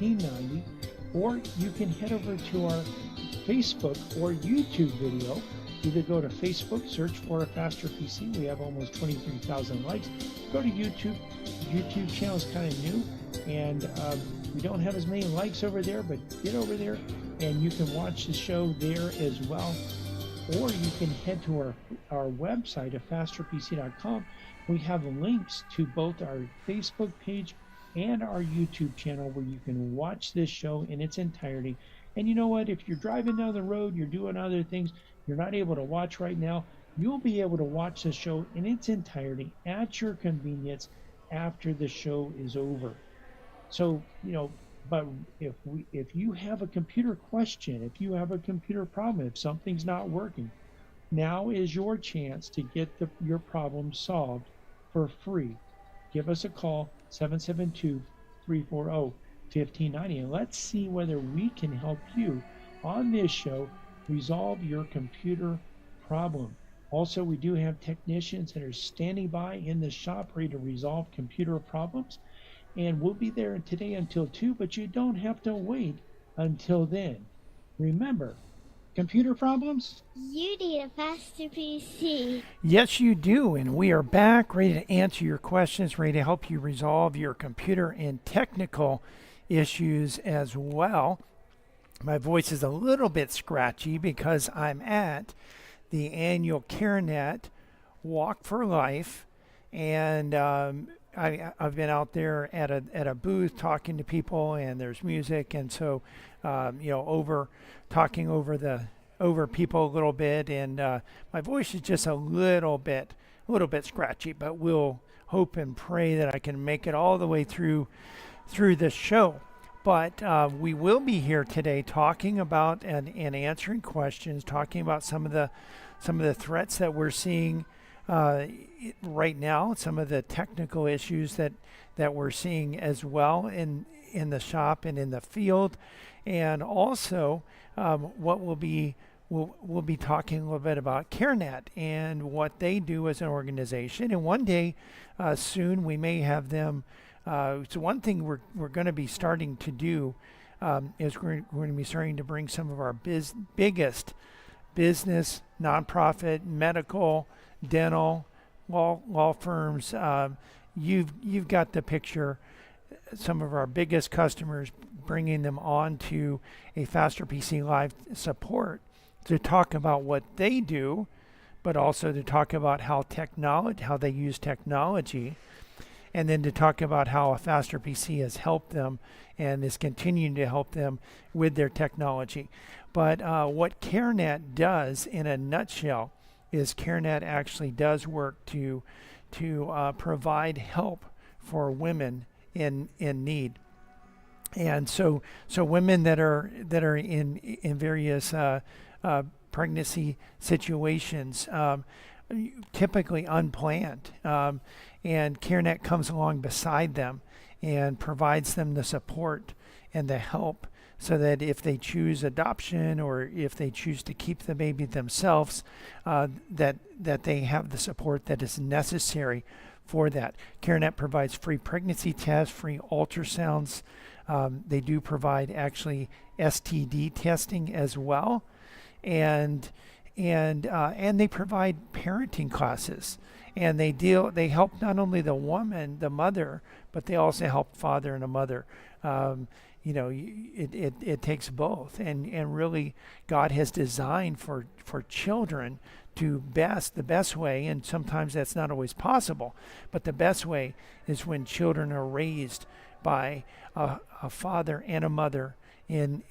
$16.90, or you can head over to our Facebook or YouTube video. Either go to Facebook, search for a Faster PC. We have almost 23,000 likes. Go to YouTube. YouTube channel is kind of new, and we don't have as many likes over there, but get over there and you can watch the show there as well. Or you can head to our website at fasterpc.com. We have links to both our Facebook page and our YouTube channel where you can watch this show in its entirety. And you know what? If you're driving down the road, you're doing other things, you're not able to watch right now, you'll be able to watch the show in its entirety at your convenience after the show is over. So, but if you have a computer question, if you have a computer problem, if something's not working, now is your chance to get your problem solved for free. Give us a call, 772-340-1590, and let's see whether we can help you on this show resolve your computer problem. Also, we do have technicians that are standing by in the shop ready to resolve computer problems. And we'll be there today until 2, but you don't have to wait until then. Remember, computer problems? You need a Faster PC. Yes, you do. And we are back, ready to answer your questions, ready to help you resolve your computer and technical issues as well. My voice is a little bit scratchy because I'm at the annual CareNet Walk for Life, and I've been out there at a booth talking to people, and there's music, and so talking over people a little bit, and my voice is just a little bit scratchy, but we'll hope and pray that I can make it all the way through the show. But we will be here today talking about and answering questions, talking about some of the threats that we're seeing right now, some of the technical issues that we're seeing as well in the shop and in the field, and also what we'll be talking a little bit about CareNet and what they do as an organization. And one day soon we may have them. So one thing we're going to be starting to do is we're going to be starting to bring some of our biggest business, nonprofit, medical, dental, law firms. You've got the picture. Some of our biggest customers, bringing them on to a Faster PC Live support to talk about what they do, but also to talk about how they use technology, and then to talk about how a Faster PC has helped them and is continuing to help them with their technology. But what CareNet does in a nutshell is CareNet actually does work to provide help for women in need. And so women that are in various pregnancy situations, typically unplanned, and CareNet comes along beside them and provides them the support and the help, so that if they choose adoption or if they choose to keep the baby themselves, that they have the support that is necessary for that. CareNet provides free pregnancy tests, free ultrasounds. They do provide actually STD testing as well, and they provide parenting classes. And they help not only the woman, the mother, but they also help father and a mother. It takes both, and really God has designed for children to the best way, and sometimes that's not always possible, but the best way is when children are raised by a father and a mother in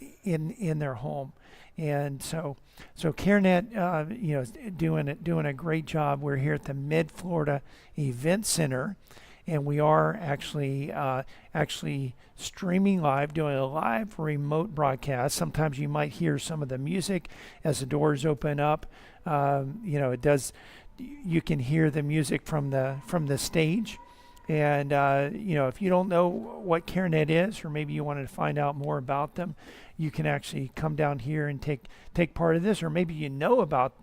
their home. And so CareNet, is doing a great job. We're here at the Mid Florida Event Center, and we are actually streaming live, doing a live remote broadcast. Sometimes you might hear some of the music as the doors open up. It does. You can hear the music from the stage. And if you don't know what CareNet is, or maybe you wanted to find out more about them, you can actually come down here and take part of this. Or maybe you know about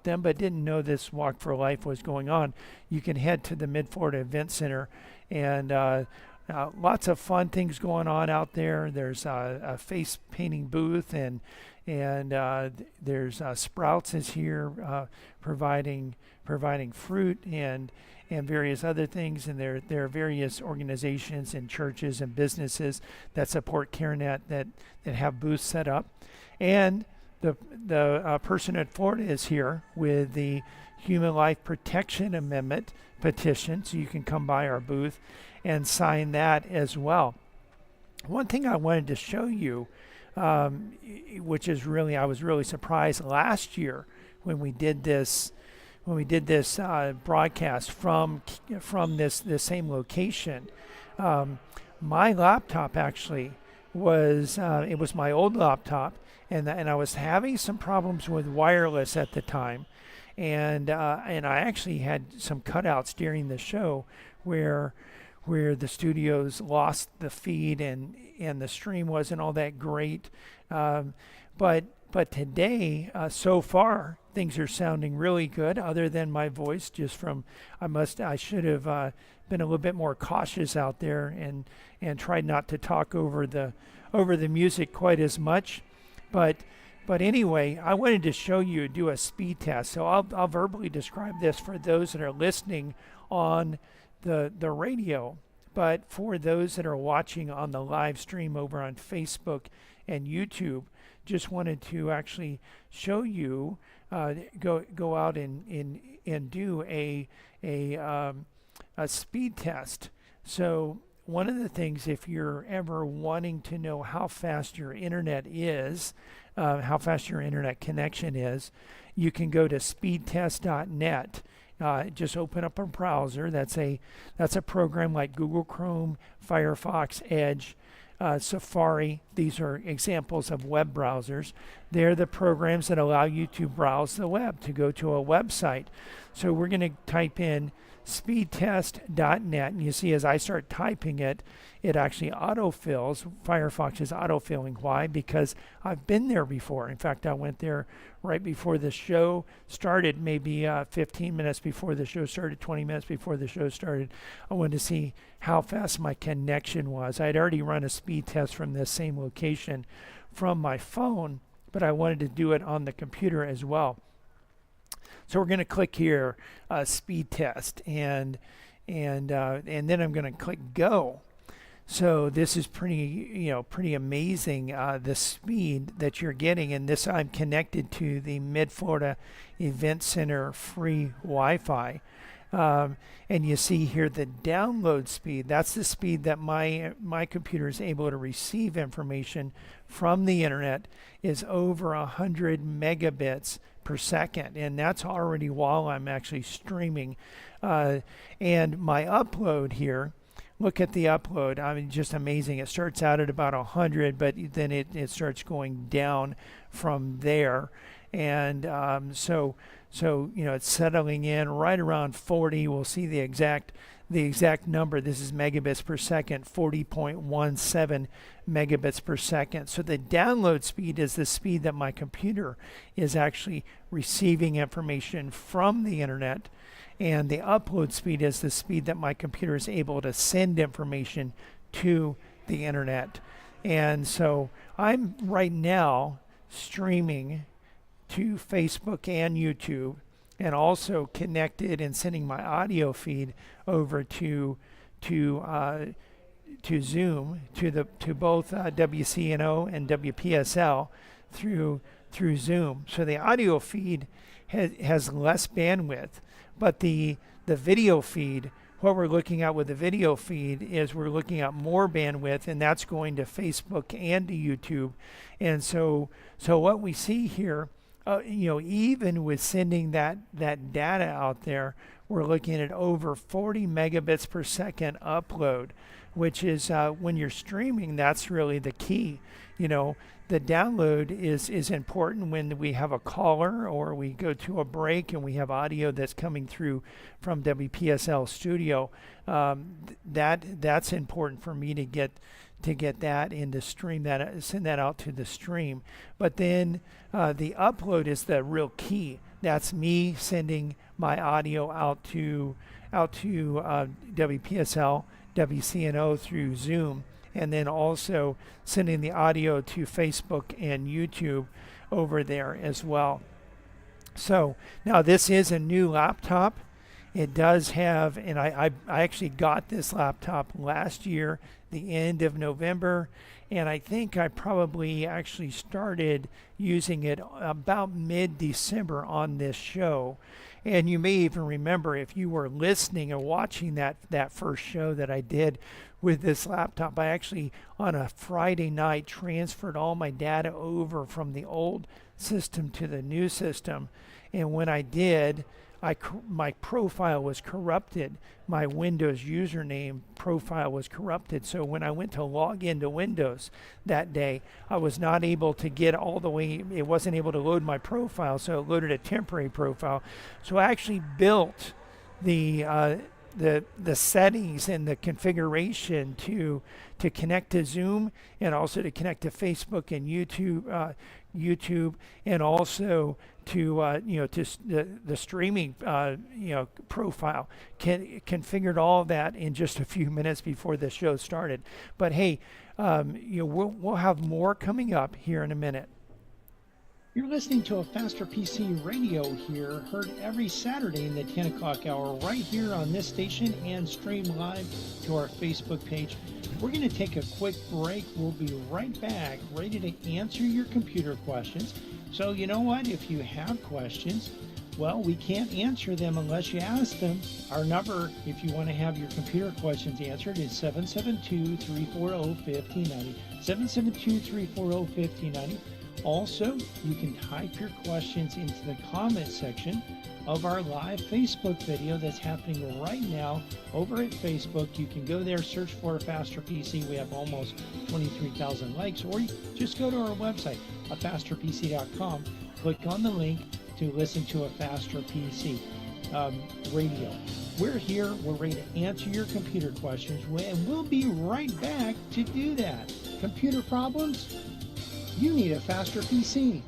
them but didn't know this Walk for Life was going on. You can head to the Mid Florida Event Center, and lots of fun things going on out there. There's a face painting booth, and there's Sprouts is here providing fruit and various other things. And there are various organizations and churches and businesses that support CareNet that have booths set up. And the person at Florida is here with the Human Life Protection Amendment petition, so you can come by our booth and sign that as well. One thing I wanted to show you, which is really, I was really surprised last year when we did this broadcast from this same location. My laptop actually was it was my old laptop, and I was having some problems with wireless at the time, and I actually had some cutouts during the show where the studios lost the feed and the stream wasn't all that great. But today, so far, things are sounding really good. Other than my voice, just from I should have been a little bit more cautious out there and tried not to talk over the music quite as much. But anyway, I wanted to show you, do a speed test. So I'll verbally describe this for those that are listening on the radio, but for those that are watching on the live stream over on Facebook and YouTube, just wanted to actually show you go out and do a speed test. So one of the things, if you're ever wanting to know how fast your internet is, how fast your internet connection is, you can go to speedtest.net. Just open up a browser. That's a program like Google Chrome, Firefox, Edge, Safari. These are examples of web browsers. They're the programs that allow you to browse the web, to go to a website. So we're going to type in speedtest.net, and you see as I start typing it, it actually autofills. Firefox is autofilling. Why? Because I've been there before. In fact, I went there right before the show started, maybe 15 minutes before the show started, 20 minutes before the show started. I wanted to see how fast my connection was. I had already run a speed test from this same location from my phone, but I wanted to do it on the computer as well. So we're going to click here, speed test, and then I'm going to click go. So this is pretty amazing, the speed that you're getting. And this, I'm connected to the Mid-Florida Event Center free Wi-Fi. And you see here the download speed. That's the speed that my computer is able to receive information from the internet, is over 100 megabits per second, and that's already while I'm actually streaming. And my upload here, look at the upload. I mean, just amazing. It starts out at about 100, but then it starts going down from there. And so it's settling in right around 40. We'll see the exact number. This is megabits per second, 40.17 megabits per second. So the download speed is the speed that my computer is actually receiving information from the internet, and the upload speed is the speed that my computer is able to send information to the internet. And so I'm right now streaming to Facebook and YouTube, and also connected and sending my audio feed over to Zoom, to both WCNO and WPSL through Zoom. So the audio feed has less bandwidth, but the video feed, what we're looking at with the video feed is we're looking at more bandwidth, and that's going to Facebook and to YouTube. And so what we see here, even with sending that data out there, we're looking at over 40 megabits per second upload, which is when you're streaming, that's really the key. The download is important when we have a caller or we go to a break and we have audio that's coming through from WPSL studio. That's important for me to get that and to stream that, send that out to the stream. But then the upload is the real key. That's me sending my audio out to WPSL WCNO through Zoom, and then also sending the audio to Facebook and YouTube over there as well. So now this is a new laptop. It does have, and I actually got this laptop last year, the end of November, and I think I probably actually started using it about mid-December on this show. And you may even remember, if you were listening or watching that first show that I did with this laptop, I actually on a Friday night transferred all my data over from the old system to the new system. And when I did, my profile was corrupted. My Windows username profile was corrupted. So when I went to log into Windows that day, I was not able to get all the way. It wasn't able to load my profile, so it loaded a temporary profile. So I actually built the settings and the configuration to connect to Zoom, and also to connect to Facebook and YouTube, and also to the streaming profile. Configured all of that in just a few minutes before the show started. But hey, we'll have more coming up here in a minute. You're listening to a Faster PC Radio here, heard every Saturday in the 10 o'clock hour right here on this station, and stream live to our Facebook page. We're going to take a quick break. We'll be right back, ready to answer your computer questions. So you know what? If you have questions, well, we can't answer them unless you ask them. Our number, if you want to have your computer questions answered, is 772-340-1590. 772-340-1590. Also, you can type your questions into the comment section of our live Facebook video that's happening right now over at Facebook. You can go there, search for a Faster PC. We have almost 23,000 likes. Or you just go to our website, afasterpc.com. Click on the link to listen to a Faster PC radio. We're here. We're ready to answer your computer questions, and we'll be right back to do that. Computer problems? You need a Faster PC.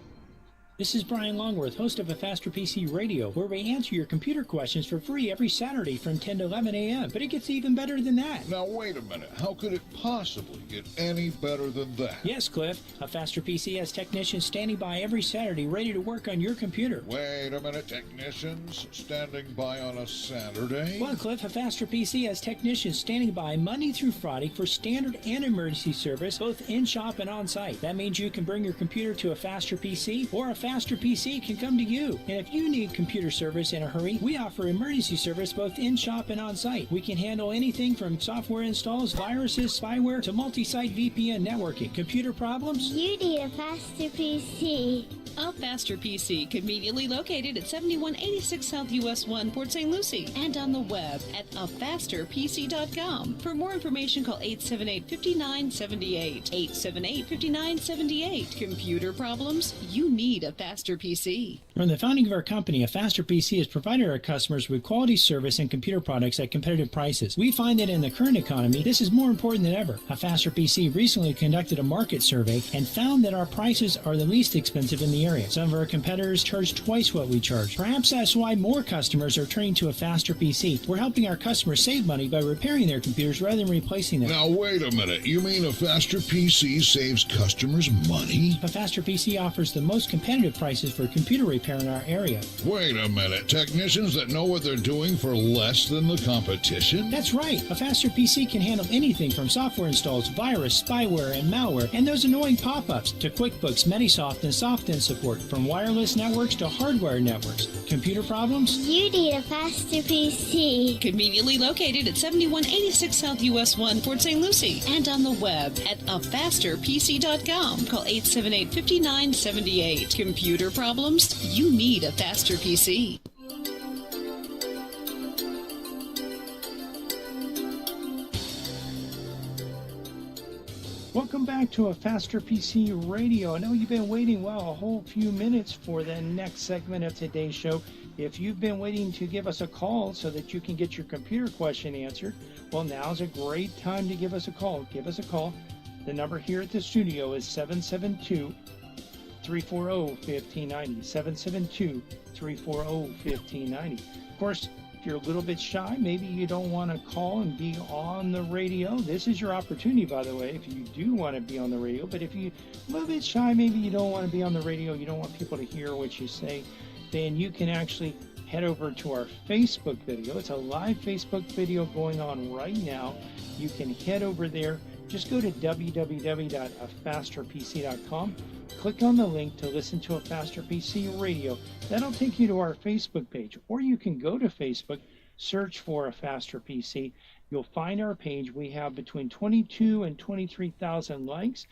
This is Brian Longworth, host of a Faster PC Radio, where we answer your computer questions for free every Saturday from 10 to 11 a.m. But it gets even better than that. Now, wait a minute. How could it possibly get any better than that? Yes, Cliff. A Faster PC has technicians standing by every Saturday ready to work on your computer. Wait a minute. Technicians standing by on a Saturday? Well, Cliff, a Faster PC has technicians standing by Monday through Friday for standard and emergency service, both in-shop and on-site. That means you can bring your computer to a Faster PC, or a Faster PC can come to you. And if you need computer service in a hurry, we offer emergency service both in-shop and on-site. We can handle anything from software installs, viruses, spyware, to multi-site VPN networking. Computer problems? You need a Faster PC. A Faster PC, conveniently located at 7186 South US 1, Port St. Lucie, and on the web at afasterpc.com. For more information, call 878-5978. 878-5978. Computer problems? You need a Faster PC. From the founding of our company, a Faster PC has provided our customers with quality service and computer products at competitive prices. We find that in the current economy, this is more important than ever. A Faster PC recently conducted a market survey and found that our prices are the least expensive in the area. Some of our competitors charge twice what we charge. Perhaps that's why more customers are turning to a Faster PC. We're helping our customers save money by repairing their computers rather than replacing them. Now, wait a minute. You mean a Faster PC saves customers money? A Faster PC offers the most competitive prices for computer repair in our area. Wait a minute. Technicians that know what they're doing for less than the competition? That's right. A Faster PC can handle anything from software installs, virus, spyware, and malware, and those annoying pop-ups, to QuickBooks, Metisoft, and SoftEnd support, from wireless networks to hardware networks. Computer problems? You need a Faster PC. Conveniently located at 7186 South US 1, Port St. Lucie, and on the web at afasterpc.com. Call 878-5978. Computer problems? You need a Faster PC. Welcome back to a Faster PC Radio. I know you've been waiting, a whole few minutes for the next segment of today's show. If you've been waiting to give us a call so that you can get your computer question answered, well, now's a great time to give us a call. Give us a call. The number here at the studio is 772-340-1590. 772-340-1590. Of course, if you're a little bit shy, maybe you don't want to call and be on the radio, this is your opportunity, by the way, if you do want to be on the radio. But if you're a little bit shy, maybe you don't want to be on the radio, you don't want people to hear what you say, then you can actually head over to our Facebook video. It's a live Facebook video going on right now. You can head over there. Just go to www.afasterpc.com. Click on the link to listen to a Faster PC radio. That'll take you to our Facebook page. Or you can go to Facebook, search for a Faster PC. You'll find our page. We have between 22 and 23,000 likes.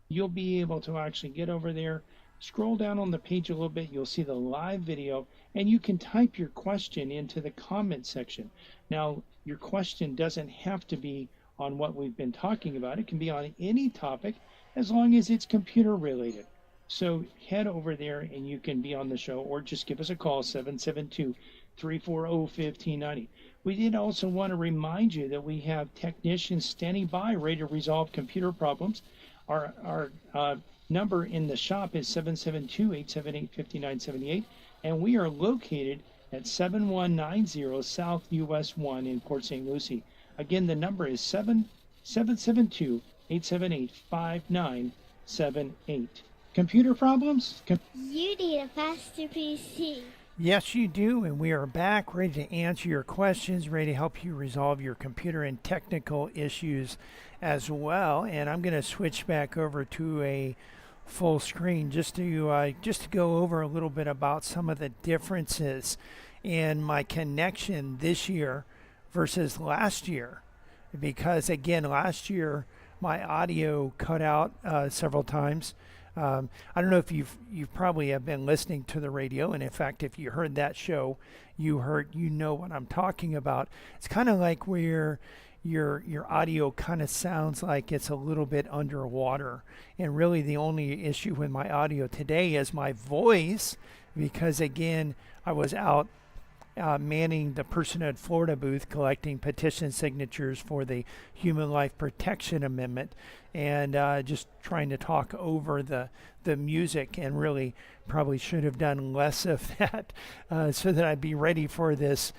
You'll be able to actually get over there, scroll down on the page a little bit. You'll see the live video, and you can type your question into the comment section. Now, your question doesn't have to be on what we've been talking about. It can be on any topic as long as it's computer related. So head over there and you can be on the show, or just give us a call, 772-340-1590. We did also want to remind you that we have technicians standing by ready to resolve computer problems. Our number in the shop is 772-878-5978, and we are located at 7190 South US 1 in Port St. Lucie. Again, the number is 772-878-5978. Computer problems? You need a faster PC. Yes, you do, and we are back ready to answer your questions, ready to help you resolve your computer and technical issues as well. And I'm going to switch back over to a full screen just to go over a little bit about some of the differences in my connection this year versus last year, because again, last year my audio cut out several times. I don't know if you've probably have been listening to the radio, and in fact, if you heard that show, you know what I'm talking about. It's kind of like where your audio kind of sounds like it's a little bit underwater, and really the only issue with my audio today is my voice, because again, I was out manning the Personhood Florida booth collecting petition signatures for the Human Life Protection Amendment, and just trying to talk over the music, and really probably should have done less of that so that I'd be ready for this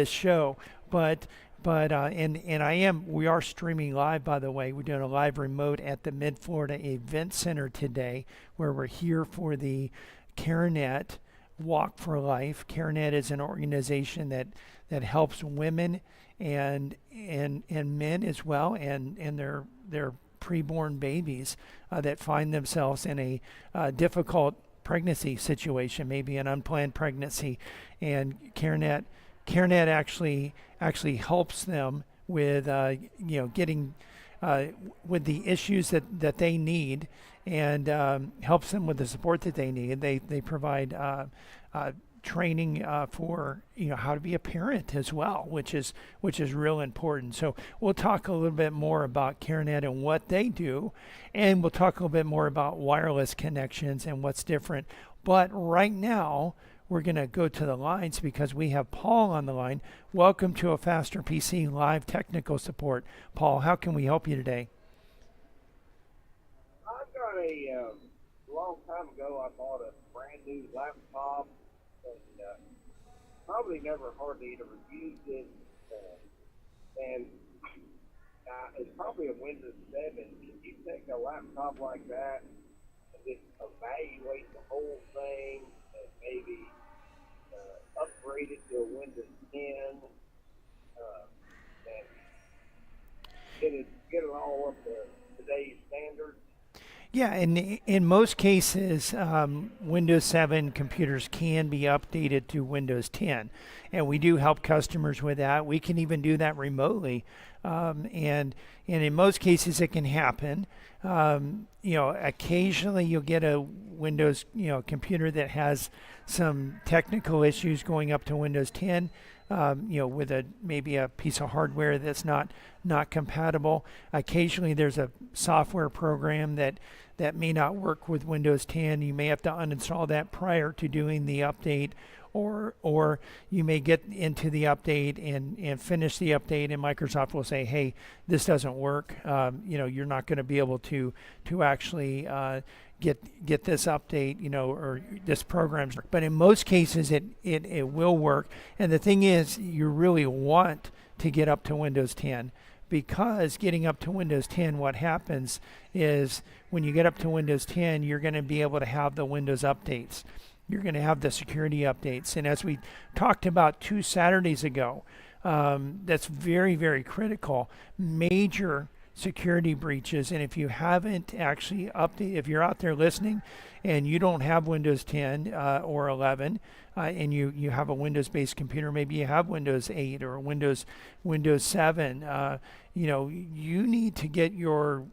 show. But we are streaming live, by the way. We're doing a live remote at the Mid-Florida Event Center today, where we're here for the CareNet Walk for Life. CareNet is an organization that helps women and men as well, and their preborn babies that find themselves in a difficult pregnancy situation, maybe an unplanned pregnancy, and CareNet actually helps them with getting with the issues that they need, and helps them with the support that they need. They provide training for how to be a parent as well, which is real important. So we'll talk a little bit more about CareNet and what they do, and we'll talk a little bit more about wireless connections and what's different. But right now, we're going to go to the lines because we have Paul on the line. Welcome to a Faster PC Live Technical Support. Paul, how can we help you today? I've got a long time ago, I bought a brand new laptop, and probably never hardly ever used it, and it's probably a Windows 7. Can you take a laptop like that and just evaluate the whole thing and maybe upgrade it to a Windows 10 and get it all up to today's standards? Yeah, and in most cases, Windows 7 computers can be updated to Windows 10, and we do help customers with that. We can even do that remotely, and in most cases it can happen. Occasionally you'll get a Windows computer that has some technical issues going up to Windows 10. With maybe a piece of hardware that's not compatible. Occasionally there's a software program that may not work with Windows 10. You may have to uninstall that prior to doing the update, or you may get into the update and finish the update, and Microsoft will say, hey, this doesn't work. You're not going to be able to actually get this update, or this program's. But in most cases, it will work. And the thing is, you really want to get up to Windows 10, because getting up to Windows 10, what happens is when you get up to Windows 10, you're going to be able to have the Windows updates. You're going to have the security updates. And as we talked about 2 Saturdays ago, that's very, very critical. Major security breaches. And if you haven't actually updated, if you're out there listening and you don't have Windows 10 or 11, and you have a Windows-based computer, maybe you have Windows 8 or Windows 7, you need to get your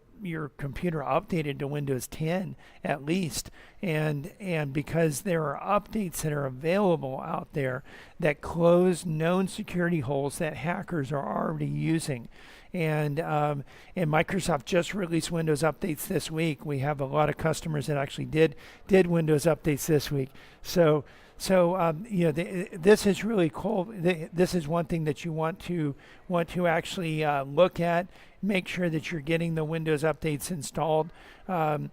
computer updated to Windows 10 at least, and because there are updates that are available out there that close known security holes that hackers are already using. And Microsoft just released Windows updates this week. We have a lot of customers that actually did Windows updates this week. So this is really cool. This is one thing that you want to actually look at. Make sure that you're getting the Windows updates installed. And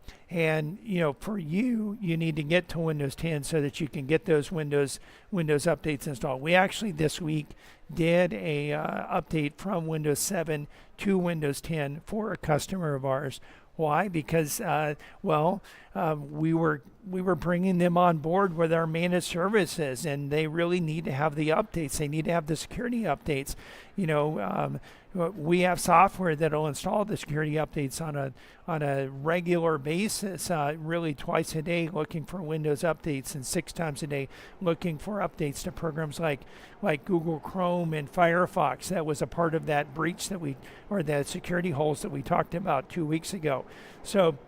for you need to get to Windows 10 so that you can get those Windows updates installed. We actually this week did a update from Windows 7 to Windows 10 for a customer of ours. Why? Because we were bringing them on board with our managed services, and they really need to have the updates. They need to have the security updates. We have software that'll install the security updates on a regular basis, really twice a day, looking for Windows updates, and 6 times a day looking for updates to programs like Google Chrome and Firefox. That was a part of that breach or the security holes that we talked about 2 weeks ago. So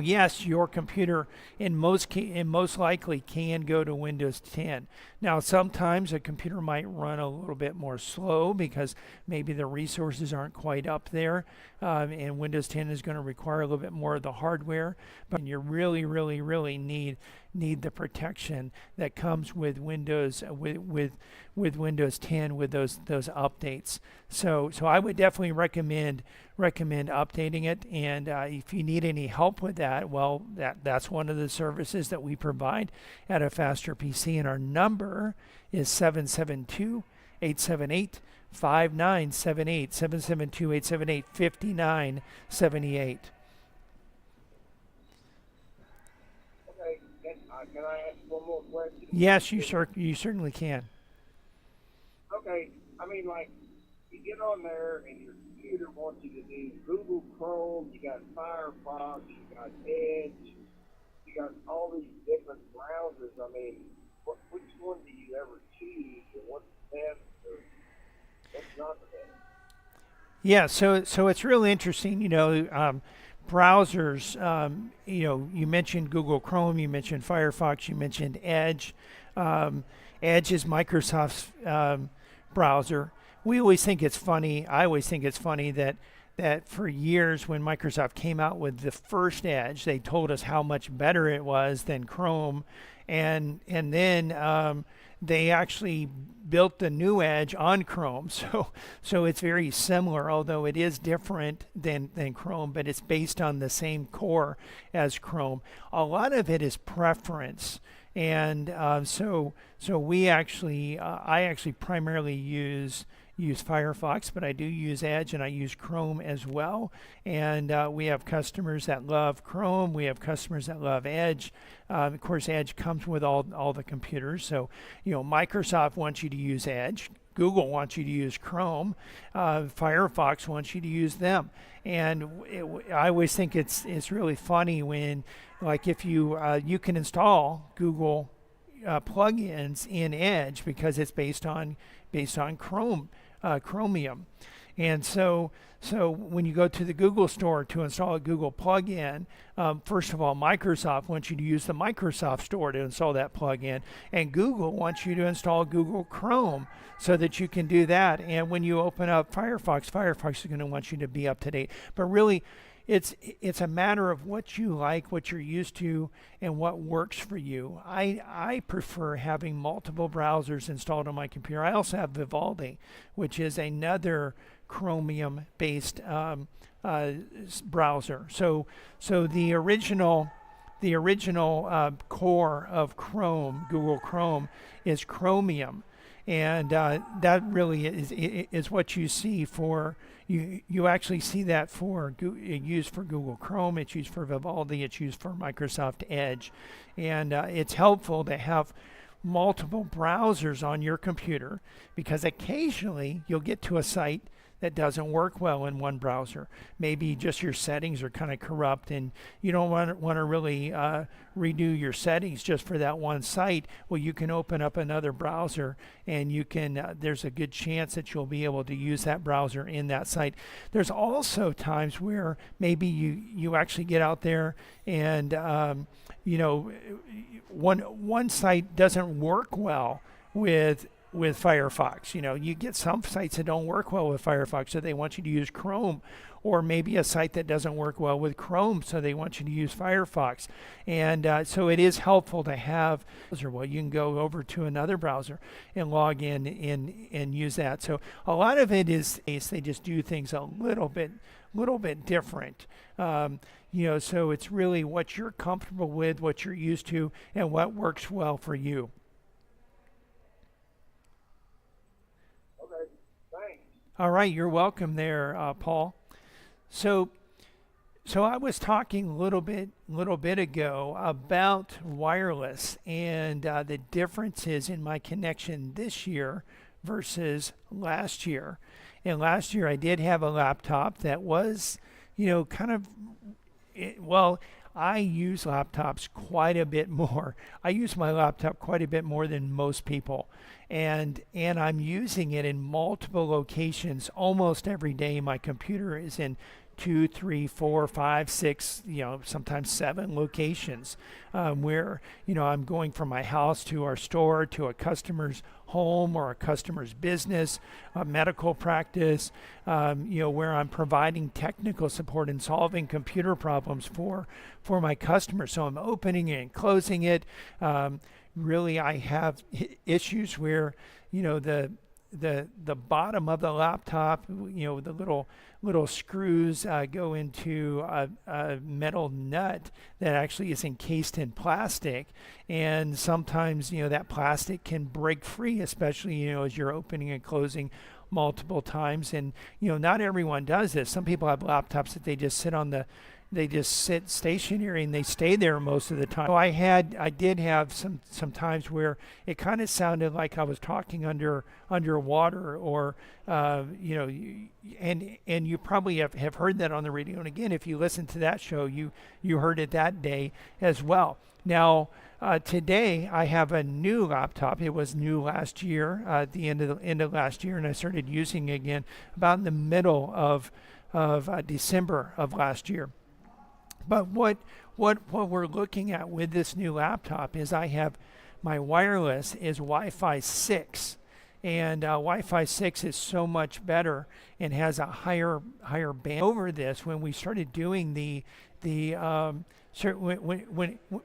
yes, your computer most likely can go to Windows 10. Now, sometimes a computer might run a little bit more slow because maybe the resources aren't quite up there, and Windows 10 is going to require a little bit more of the hardware. But you really, really, really need the protection that comes with Windows with Windows 10 with those updates. So I would definitely recommend updating it. And if you need any help with that, well, that's one of the services that we provide at A Faster PC, and our number is 772-878-5978, 772-878-5978. Can I ask one more question? Yes, you certainly can. Okay, you get on there and your computer wants you to do Google Chrome, you got Firefox, you got Edge, you got all these different browsers. Which one do you ever choose, or what's the best, or what's not the best? Yeah, so it's really interesting, browsers, you mentioned Google Chrome, you mentioned Firefox, you mentioned Edge. Edge is Microsoft's browser. I always think it's funny that for years when Microsoft came out with the first Edge, they told us how much better it was than Chrome, and then they actually built the new Edge on Chrome. So it's very similar, although it is different than Chrome, but it's based on the same core as Chrome. A lot of it is preference. And so I actually primarily use Firefox, but I do use Edge and I use Chrome as well. And we have customers that love Chrome. We have customers that love Edge. Of course, Edge comes with all the computers. So, Microsoft wants you to use Edge. Google wants you to use Chrome. Firefox wants you to use them. And I always think it's really funny when, like, if you can install Google plugins in Edge because it's based on Chrome, Chromium. And so when you go to the Google store to install a Google plugin, first of all, Microsoft wants you to use the Microsoft store to install that plugin, and Google wants you to install Google Chrome so that you can do that. And when you open up Firefox is going to want you to be up to date. But really, it's a matter of what you like, what you're used to, and what works for you. I prefer having multiple browsers installed on my computer. I also have Vivaldi, which is another Chromium-based browser. So the original core of Chrome, Google Chrome, is Chromium, and that really is what you see for. You actually see that for used for Google Chrome. It's used for Vivaldi. It's used for Microsoft Edge, and it's helpful to have multiple browsers on your computer, because occasionally you'll get to a site that doesn't work well in one browser. Maybe just your settings are kind of corrupt and you don't want to really redo your settings just for that one site. Well, you can open up another browser and you can, there's a good chance that you'll be able to use that browser in that site. There's also times where maybe you actually get out there and one site doesn't work well with Firefox. You get some sites that don't work well with Firefox, so they want you to use Chrome, or maybe a site that doesn't work well with Chrome, so they want you to use Firefox. And so it is helpful to have, well, you can go over to another browser and log in and use that. So a lot of it is they just do things a little bit different. So it's really what you're comfortable with, what you're used to, and what works well for you. All right, you're welcome there, Paul. So I was talking a little bit ago about wireless and the differences in my connection this year versus last year. And last year I did have a laptop that was, I use laptops quite a bit more. I use my laptop quite a bit more than most people. And I'm using it in multiple locations almost every day. My computer is in 2, 3, 4, 5, 6, sometimes 7 locations where, I'm going from my house to our store, to a customer's home or a customer's business, a medical practice, where I'm providing technical support and solving computer problems for my customers. So I'm opening it and closing it. Really, I have issues where, the bottom of the laptop, the little screws go into a metal nut that actually is encased in plastic, and sometimes that plastic can break free, especially as you're opening and closing multiple times. And not everyone does this. Some people have laptops that they just sit stationary and they stay there most of the time. So I did have some times where it kind of sounded like I was talking underwater, or and you probably have heard that on the radio. And again, if you listen to that show, you heard it that day as well. Now today I have a new laptop. It was new last year, at the end of last year, and I started using it again about in the middle of December of last year. But what we're looking at with this new laptop is I have my wireless is Wi-Fi 6, and Wi-Fi 6 is so much better and has a higher band. Over this, when we started doing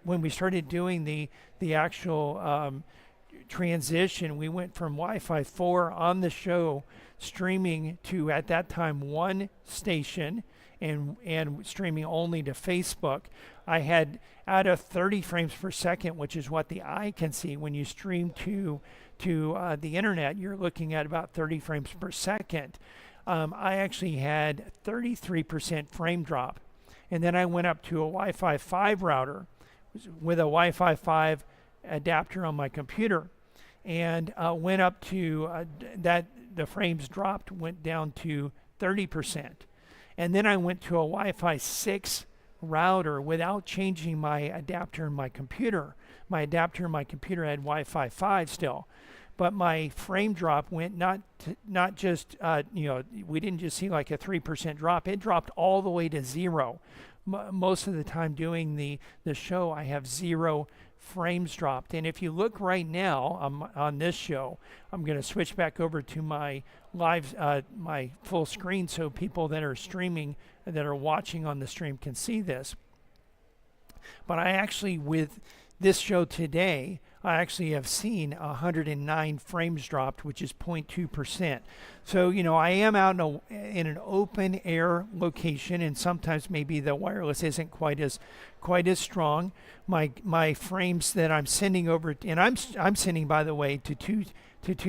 when we started doing the actual transition, we went from Wi-Fi 4 on the show streaming to, at that time, one station and streaming only to Facebook. I had, out of 30 frames per second, which is what the eye can see when you stream to the internet, you're looking at about 30 frames per second. I actually had 33% frame drop. And then I went up to a Wi-Fi 5 router with a Wi-Fi 5 adapter on my computer, and went up to that. The frames dropped, went down to 30%. And then I went to a Wi-Fi 6 router without changing my adapter in my computer. My adapter in my computer had Wi-Fi 5 still, but my frame drop went not just we didn't just see like a 3% drop. It dropped all the way to 0. Most of the time doing the show, I have 0 frames dropped. And if you look right now on this show, I'm going to switch back over to my live, my full screen, so people that are streaming, that are watching on the stream, can see this. But I actually, with this show today, I actually have seen 109 frames dropped, which is 0.2%. So, I am out in an open air location, and sometimes maybe the wireless isn't quite as strong. My frames that I'm sending over, and I'm sending, by the way, to two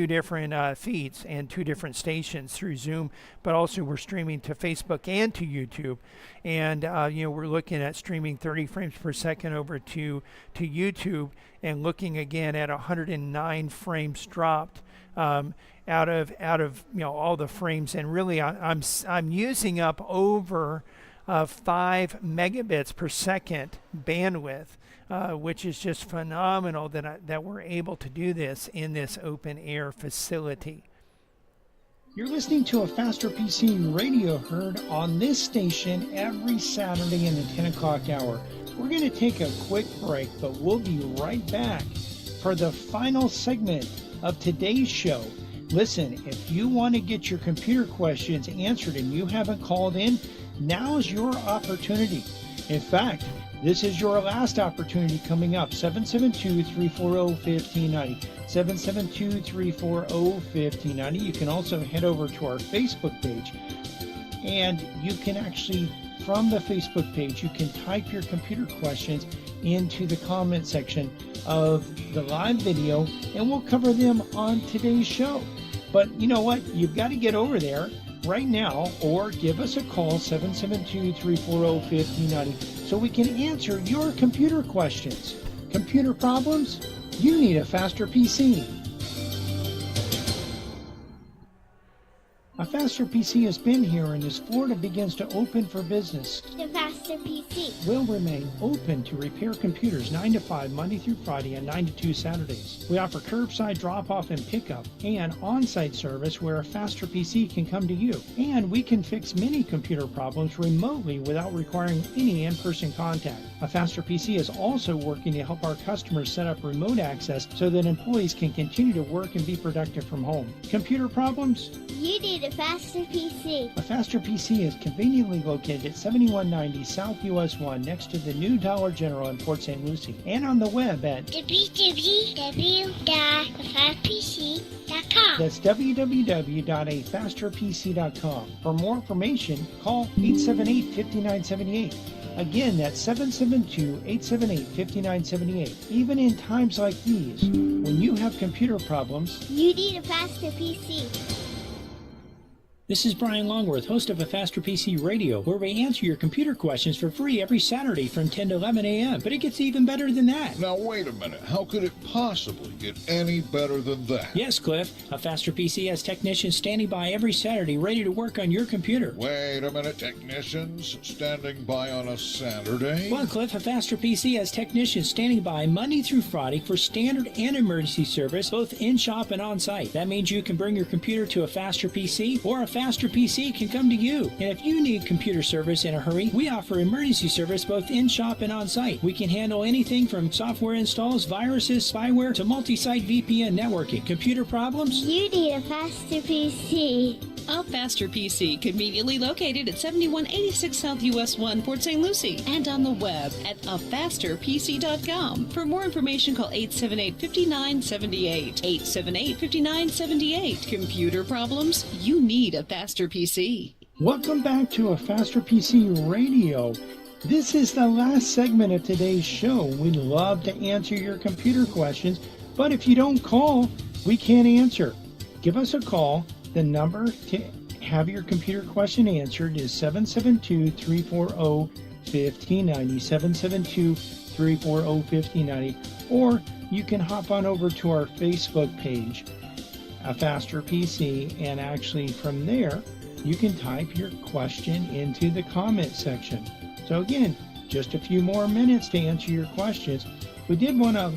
different feeds and two different stations through Zoom, but also we're streaming to Facebook and to YouTube, and we're looking at streaming 30 frames per second over to YouTube, and looking again at 109 frames dropped. Out of all the frames, and really I'm using up over 5 megabits per second bandwidth, which is just phenomenal that we're able to do this in this open air facility. You're listening to a Faster PC radio heard on this station every Saturday in the 10 o'clock hour. We're going to take a quick break, but we'll be right back for the final segment of today's show. Listen, if you want to get your computer questions answered and you haven't called in, now's your opportunity. In fact, this is your last opportunity coming up. 772-340-1590. 772-340-1590. You can also head over to our Facebook page, and you can actually, from the Facebook page, you can type your computer questions into the comment section of the live video, and we'll cover them on today's show. But you know what? You've got to get over there right now, or give us a call, 772-340-1590, so we can answer your computer questions. Computer problems? You need a Faster PC. A Faster PC has been here, and as Florida begins to open for business, The Faster PC. will remain open to repair computers 9 to 5 Monday through Friday and 9 to 2 Saturdays. We offer curbside drop-off and pickup and on-site service where a Faster PC can come to you. And we can fix many computer problems remotely without requiring any in-person contact. A Faster PC is also working to help our customers set up remote access so that employees can continue to work and be productive from home. Computer problems? You need a Faster PC. A Faster PC is conveniently located at 7190 South US 1 next to the new Dollar General in Port St. Lucie, and on the web at www.afasterpc.com. that's www.afasterpc.com. For more information, call 878-5978. Again, that's 772-878-5978. Even in times like these, when you have computer problems, You need a Faster PC. This is Brian Longworth, host of a Faster PC Radio, where we answer your computer questions for free every Saturday from 10 to 11 a.m. But it gets even better than that. Now, wait a minute. How could it possibly get any better than that? Yes, Cliff. A Faster PC has technicians standing by every Saturday ready to work on your computer. Wait a minute. Technicians standing by on a Saturday? Well, Cliff, a Faster PC has technicians standing by Monday through Friday for standard and emergency service, both in-shop and on-site. That means you can bring your computer to a Faster PC, or a Faster PC can come to you. And if you need computer service in a hurry, we offer emergency service both in-shop and on-site. We can handle anything from software installs, viruses, spyware, to multi-site VPN networking. Computer problems? You need a Faster PC. A Faster PC, conveniently located at 7186 South US 1, Port St. Lucie, and on the web at afasterpc.com. For more information, call 878-5978. 878-5978. Computer problems? You need a Faster PC. Welcome back to a Faster PC Radio. This is the last segment of today's show. We'd love to answer your computer questions, but if you don't call, we can't answer. Give us a call. The number to have your computer question answered is 772-340-1590, 772-340-1590, or you can hop on over to our Facebook page, A Faster PC, and actually from there, you can type your question into the comment section. So again, just a few more minutes to answer your questions. We did want to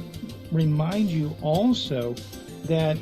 remind you also that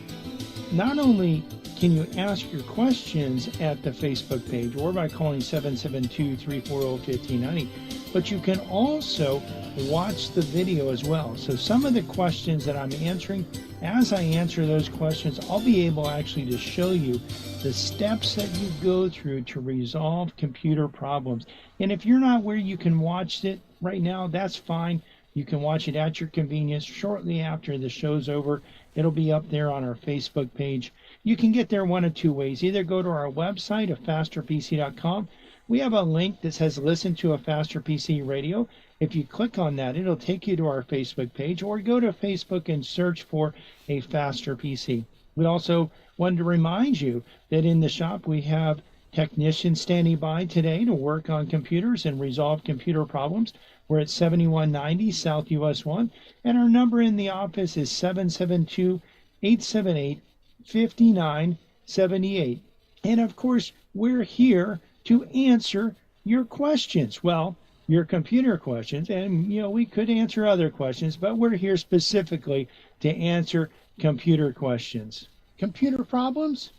not only can you ask your questions at the Facebook page or by calling 772-340-1590, but you can also watch the video as well. So some of the questions that I'm answering, as I answer those questions, I'll be able actually to show you the steps that you go through to resolve computer problems. And if you're not where you can watch it right now, that's fine. You can watch it at your convenience shortly after the show's over. It'll be up there on our Facebook page. You can get there one of two ways. Either go to our website, afasterpc.com. We have a link that says listen to a Faster PC radio. If you click on that, it'll take you to our Facebook page, or go to Facebook and search for a Faster PC. We also wanted to remind you that in the shop we have technicians standing by today to work on computers and resolve computer problems. We're at 7190 South US 1, and our number in the office is 772-878-5978. And of course, we're here to answer your questions. Well, your computer questions, and we could answer other questions, but we're here specifically to answer computer questions. Computer problems?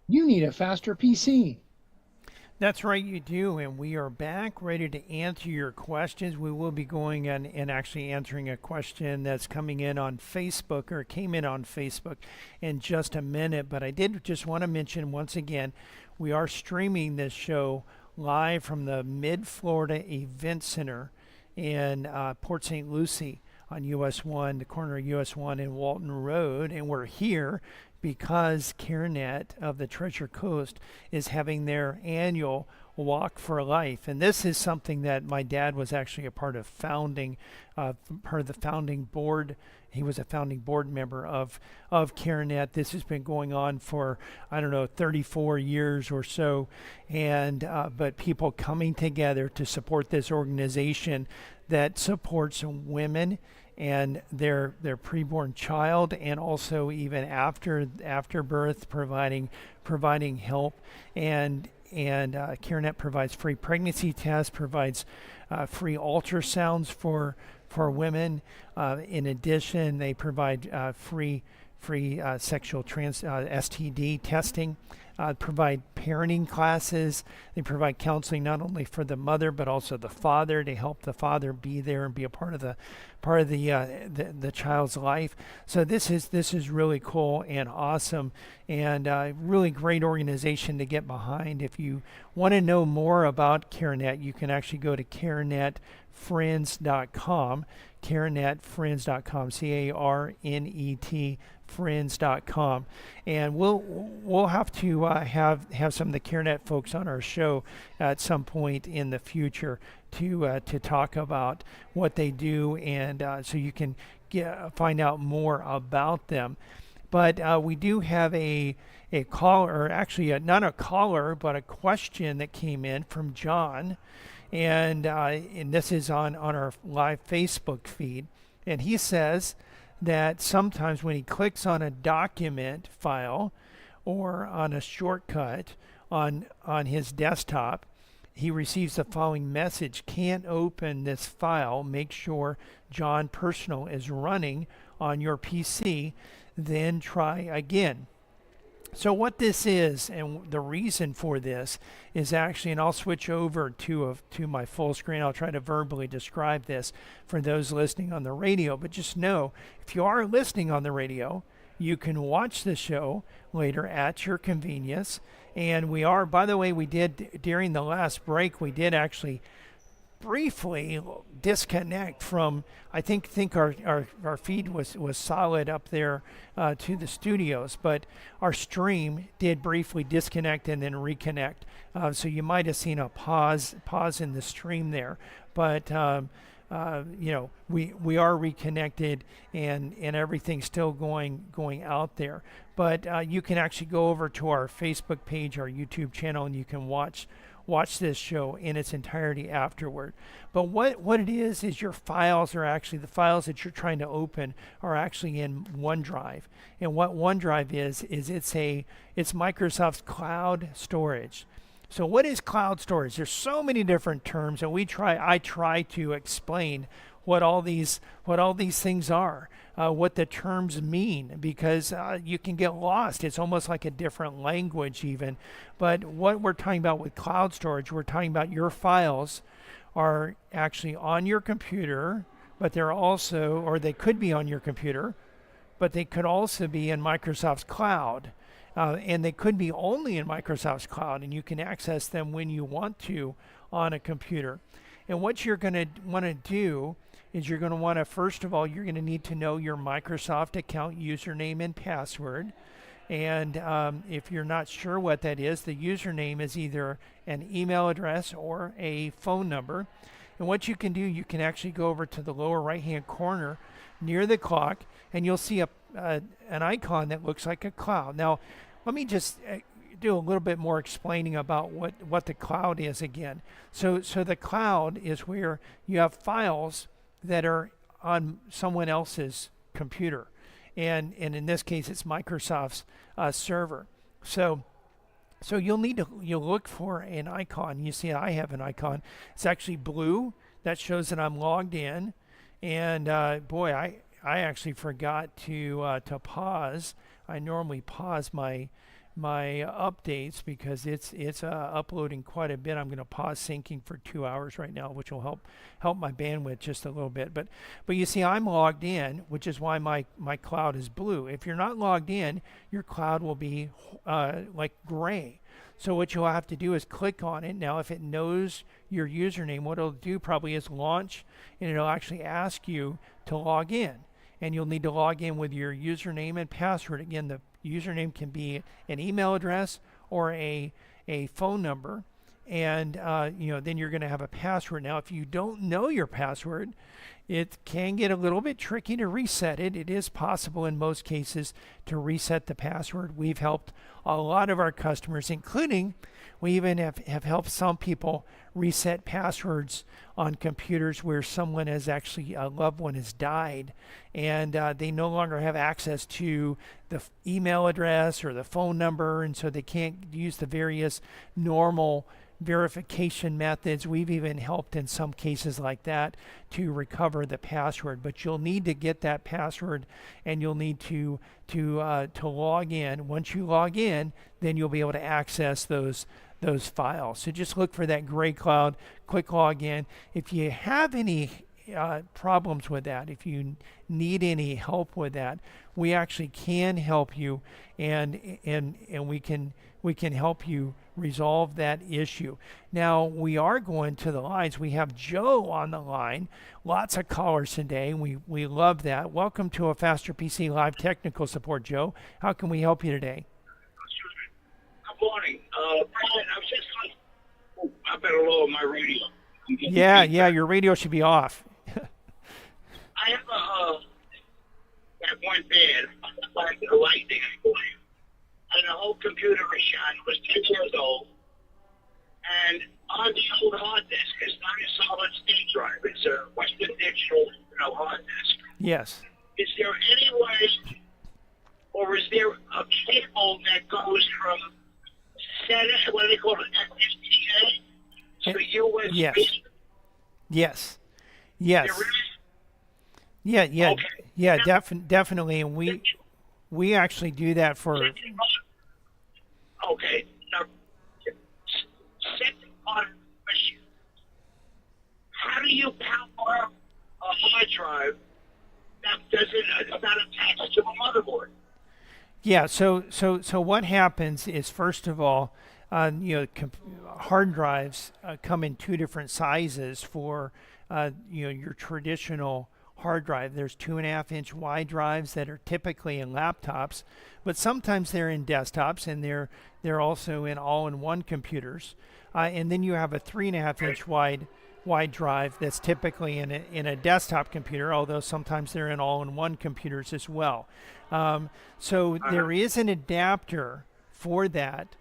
You need a Faster PC. That's right, you do, and we are back ready to answer your questions. We will be going and actually answering a question that's coming in on Facebook, or came in on Facebook, in just a minute. But I did just want to mention once again, we are streaming this show live from the Mid-Florida Event Center in Port St. Lucie on US 1, the corner of US 1 and Walton Road, and we're here because CareNet of the Treasure Coast is having their annual Walk for Life. And this is something that my dad was actually a part of founding, part of the founding board. He was a founding board member of CareNet. This has been going on for, 34 years or so. And but people coming together to support this organization that supports women and their preborn child, and also even after birth, providing help. And CareNet provides free pregnancy tests, provides free ultrasounds for women. In addition, they provide free sexual STD testing. Provide parenting classes. They provide counseling not only for the mother but also the father, to help the father be there and be a part of the child's life. So this is really cool and awesome, and really great organization to get behind. If you want to know more about CareNet, you can actually go to CareNetFriends.com. CareNetFriends.com, CareNet friends.com, and we'll have to have some of the CareNet folks on our show at some point in the future to talk about what they do, and so you can find out more about them. But we do have a caller, or actually not a caller, but a question that came in from John, and this is on our live Facebook feed, and he says that sometimes when he clicks on a document file or on a shortcut on his desktop, he receives the following message: can't open this file. Make sure John Personal is running on your PC, then try again. So what this is, and the reason for this, is actually, and I'll switch over to my full screen. I'll try to verbally describe this for those listening on the radio. But just know, if you are listening on the radio, you can watch the show later at your convenience. And we are, by the way, we did, during the last break, we did actually briefly disconnect from, I think our feed was solid up there to the studios, but our stream did briefly disconnect and then reconnect. So you might have seen a pause in the stream there, but we are reconnected, and everything's still going out there. But you can actually go over to our Facebook page, our YouTube channel, and you can watch this show in its entirety afterward. But what it is your files are actually, the files that you're trying to open are actually in OneDrive. And what OneDrive is it's Microsoft's cloud storage. So what is cloud storage? There's so many different terms, and I try to explain what all these things are, what the terms mean, because you can get lost. It's almost like a different language even. But what we're talking about with cloud storage, we're talking about your files are actually on your computer, but they're also, or they could be on your computer, but they could also be in Microsoft's cloud. And they could be only in Microsoft's cloud, and you can access them when you want to on a computer. And what you're going to want to do is you're going to want to, first of all, you're going to need to know your Microsoft account username and password. And if you're not sure what that is, the username is either an email address or a phone number. And what you can do, you can actually go over to the lower right-hand corner near the clock, and you'll see an icon that looks like a cloud. Now, let me just do a little bit more explaining about what the cloud is again. So the cloud is where you have files that are on someone else's computer. And in this case, it's Microsoft's server. So you'll look for an icon. You see, I have an icon. It's actually blue. That shows that I'm logged in. And boy, I actually forgot to pause. I normally pause my updates because it's uploading quite a bit. I'm going to pause syncing for 2 hours right now, which will help my bandwidth just a little bit. But you see, I'm logged in, which is why my cloud is blue. If you're not logged in, your cloud will be like gray. So what you'll have to do is click on it. Now, if it knows your username, what it'll do probably is launch, and it'll actually ask you to log in. And you'll need to log in with your username and password. Again, the username can be an email address or a phone number, and then you're going to have a password. Now, if you don't know your password, it can get a little bit tricky to reset it. It is possible in most cases to reset the password. We've helped a lot of our customers, including we even have helped some people reset passwords on computers where someone has actually, a loved one has died, and they no longer have access to the email address or the phone number, and so they can't use the various normal verification methods. We've even helped in some cases like that to recover the password, but you'll need to get that password, and you'll need to log in. Once you log in, then you'll be able to access those files. So just look for that gray cloud, click log in. If you have any problems with that, if you need any help with that, we actually can help you, and we can help you resolve that issue. Now, we are going to the lines. We have Joe on the line. Lots of callers today. We love that. Welcome to a Faster PC Live Technical Support, Joe. How can we help you today? Good morning. Brian, I was just like, I better lower my radio. Yeah, your radio should be off. I have that one bed, like a lightning exploded, and the whole computer is shot. It was 10 years old, and on the old hard disk, it's not a solid state drive. It's a Western Digital, hard disk. Yes. Is there any way, or is there a cable that goes from what do they call it, FSTA to USB? Yes. There is? Yeah, Okay. definitely, and we actually do that for. Okay. Now, second part of the question: how do you power a hard drive that not attached to a motherboard? Yeah. So what happens is, first of all, hard drives come in two different sizes for your traditional hard drive. There's 2.5-inch wide drives that are typically in laptops, but sometimes they're in desktops, and they're also in all-in-one computers. And then you have a 3.5-inch wide drive that's typically in a desktop computer, although sometimes they're in all-in-one computers as well. So there is an adapter for that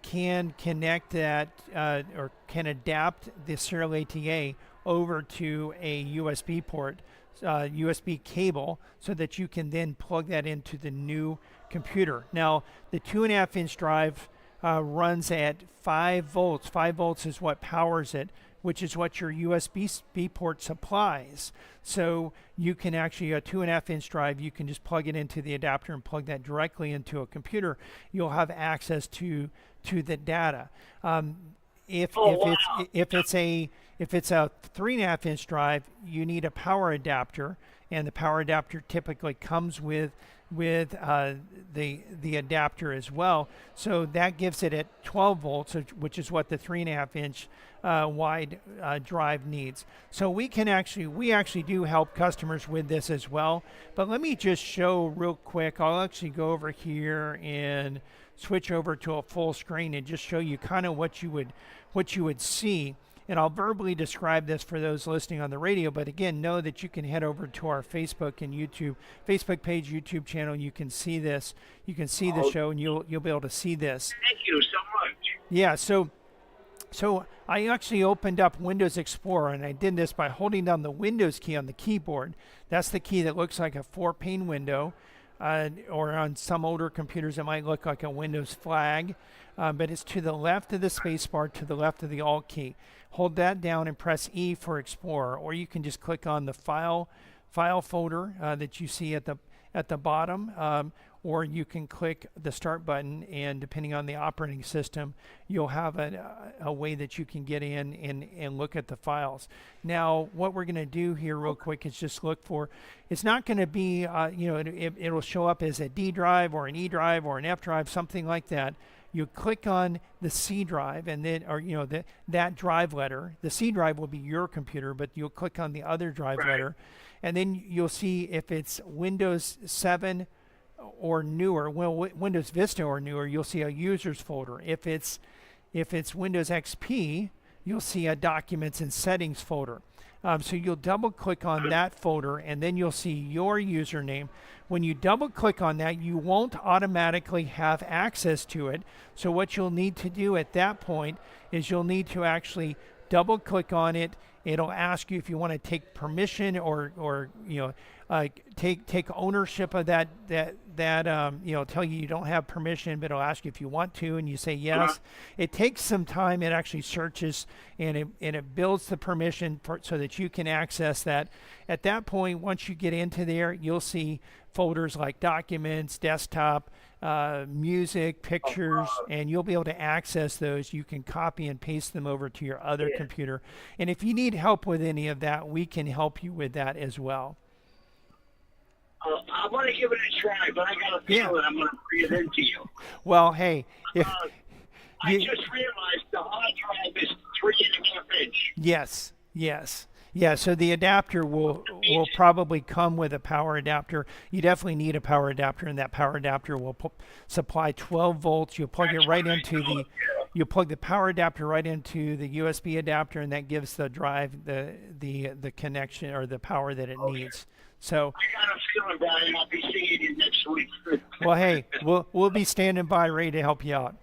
can connect that or can adapt the serial ATA over to a USB port, USB cable, so that you can then plug that into the new computer. Now, the 2.5-inch drive runs at 5 volts. 5 volts is what powers it, which is what your USB port supplies. So you can actually, a 2.5-inch drive, you can just plug it into the adapter and plug that directly into a computer. You'll have access to the data. If it's a 3.5-inch drive, you need a power adapter, and the power adapter typically comes with the adapter as well. So that gives it at 12 volts, which is what the 3.5-inch wide drive needs. So we actually do help customers with this as well. But let me just show real quick. I'll actually go over here and switch over to a full screen and just show you kind of what you would see. And I'll verbally describe this for those listening on the radio, but again, know that you can head over to our Facebook and Facebook page, YouTube channel. You can see this. You can see the show, and you'll be able to see this. Thank you so much. Yeah. So I actually opened up Windows Explorer, and I did this by holding down the Windows key on the keyboard. That's the key that looks like a 4-pane window, or on some older computers it might look like a Windows flag, but it's to the left of the spacebar, to the left of the Alt key. Hold that down and press E for Explorer, or you can just click on the file folder that you see at the bottom, or you can click the Start button, and depending on the operating system, you'll have a way that you can get in and look at the files. Now, what we're going to do here real quick is just look for, it's not going to be, it'll show up as a D drive or an E drive or an F drive, something like that. You click on the C drive, and then, that drive letter. The C drive will be your computer, but you'll click on the other drive letter, and then you'll see if it's Windows 7 or newer, Windows Vista or newer, you'll see a users folder. If it's Windows XP, you'll see a documents and settings folder. So you'll double click on that folder, and then you'll see your username. When you double click on that, you won't automatically have access to it. So what you'll need to do at that point is you'll need to actually double click on it. It'll ask you if you want to take permission or take ownership of that tell you don't have permission, but it'll ask you if you want to, and you say yes. It takes some time. It actually searches and it builds the permission so that you can access that. At that point, once you get into there, you'll see folders like documents, desktop, music, pictures, and you'll be able to access those. You can copy and paste them over to your other computer. And if you need help with any of that, we can help you with that as well. I want to give it a try, but I got a feeling I'm going to breathe into you. Well, hey, if I just realized the hard drive is 3.5 inch. Yes. Yeah, so the adapter will probably come with a power adapter. You definitely need a power adapter, and that power adapter will supply 12 volts. You'll plug it right into you plug the power adapter right into the USB adapter, and that gives the drive the connection or the power that it needs. So I got a feeling, Brian, I'll be seeing you next week. Well, hey, we'll be standing by ready to help you out.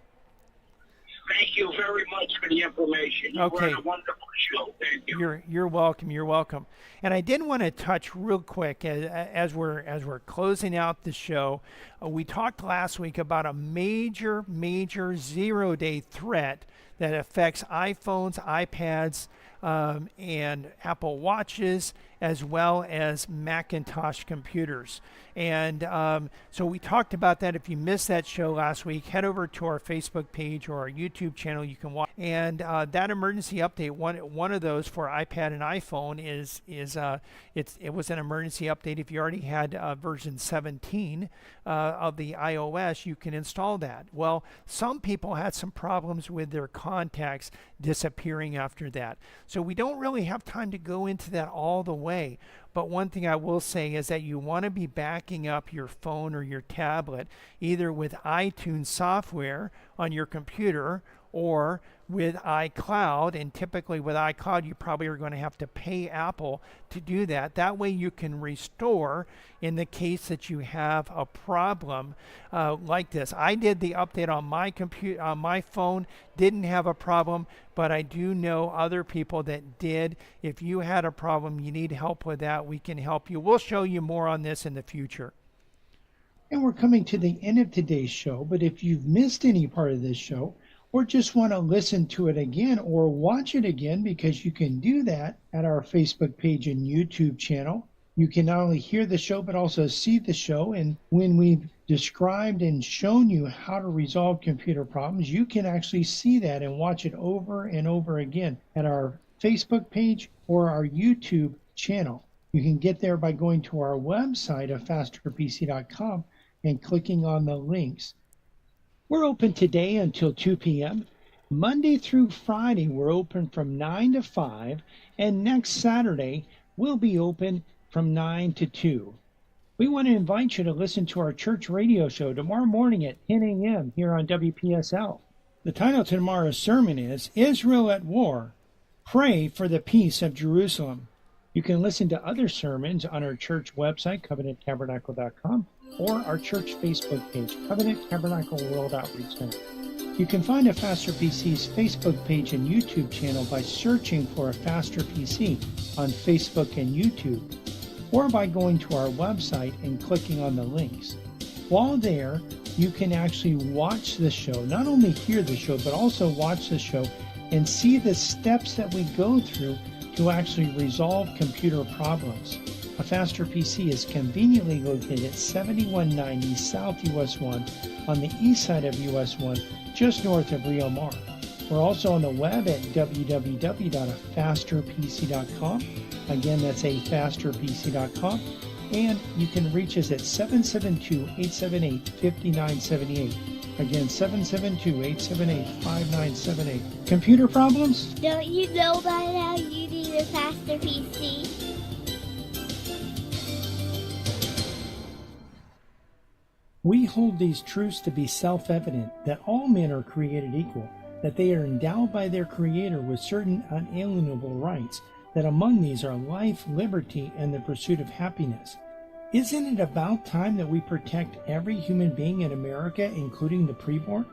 Thank you very much for the information. You Okay. run a wonderful show. Thank you. You're welcome. You're welcome. And I did want to touch real quick as we're closing out the show. We talked last week about a major 0-day threat that affects iPhones, iPads, and Apple Watches, as well as Macintosh computers. And so we talked about that. If you missed that show last week, head over to our Facebook page or our YouTube channel. You can watch. And that emergency update, one of those for iPad and iPhone it was an emergency update. If you already had version 17 of the iOS, you can install that. Well, some people had some problems with their contacts disappearing after that. So we don't really have time to go into that all the way. But one thing I will say is that you want to be backing up your phone or your tablet either with iTunes software on your computer or with iCloud. And typically with iCloud, you probably are going to have to pay Apple to do that. That way you can restore in the case that you have a problem like this. I did the update on my computer, on my phone, didn't have a problem, but I do know other people that did. If you had a problem, you need help with that, we can help you. We'll show you more on this in the future. And we're coming to the end of today's show, but if you've missed any part of this show, or just want to listen to it again or watch it again, because you can do that at our Facebook page and YouTube channel. You can not only hear the show, but also see the show. And when we've described and shown you how to resolve computer problems, you can actually see that and watch it over and over again at our Facebook page or our YouTube channel. You can get there by going to our website of fasterpc.com. and clicking on the links. We're open today until 2 p.m. Monday through Friday, we're open from 9 to 5, and next Saturday, we'll be open from 9 to 2. We want to invite you to listen to our church radio show tomorrow morning at 10 a.m. here on WPSL. The title to tomorrow's sermon is Israel at War. Pray for the Peace of Jerusalem. You can listen to other sermons on our church website, covenanttabernacle.com, or our church Facebook page, Covenant Tabernacle World Outreach Center. You can find a Faster PC's Facebook page and YouTube channel by searching for a Faster PC on Facebook and YouTube, or by going to our website and clicking on the links. While there, you can actually watch the show, not only hear the show, but also watch the show and see the steps that we go through to actually resolve computer problems. A Faster PC is conveniently located at 7190 South US 1 on the east side of US 1, just north of Rio Mar. We're also on the web at www.afasterpc.com. Again, that's afasterpc.com. And you can reach us at 772-878-5978. Again, 772-878-5978. Computer problems? Don't you know by now you need a faster PC? We hold these truths to be self-evident, that all men are created equal, that they are endowed by their Creator with certain unalienable rights, that among these are life, liberty, and the pursuit of happiness. Isn't it about time that we protect every human being in America, including the preborn?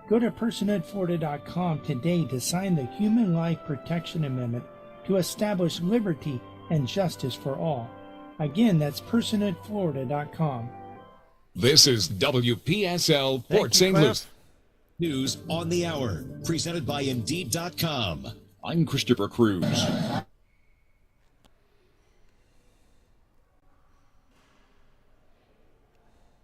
Go to personhoodflorida.com today to sign the Human Life Protection Amendment to establish liberty and justice for all. Again, that's personhoodflorida.com. This is WPSL Port St. Lucie. News on the hour, presented by Indeed.com. I'm Christopher Cruz.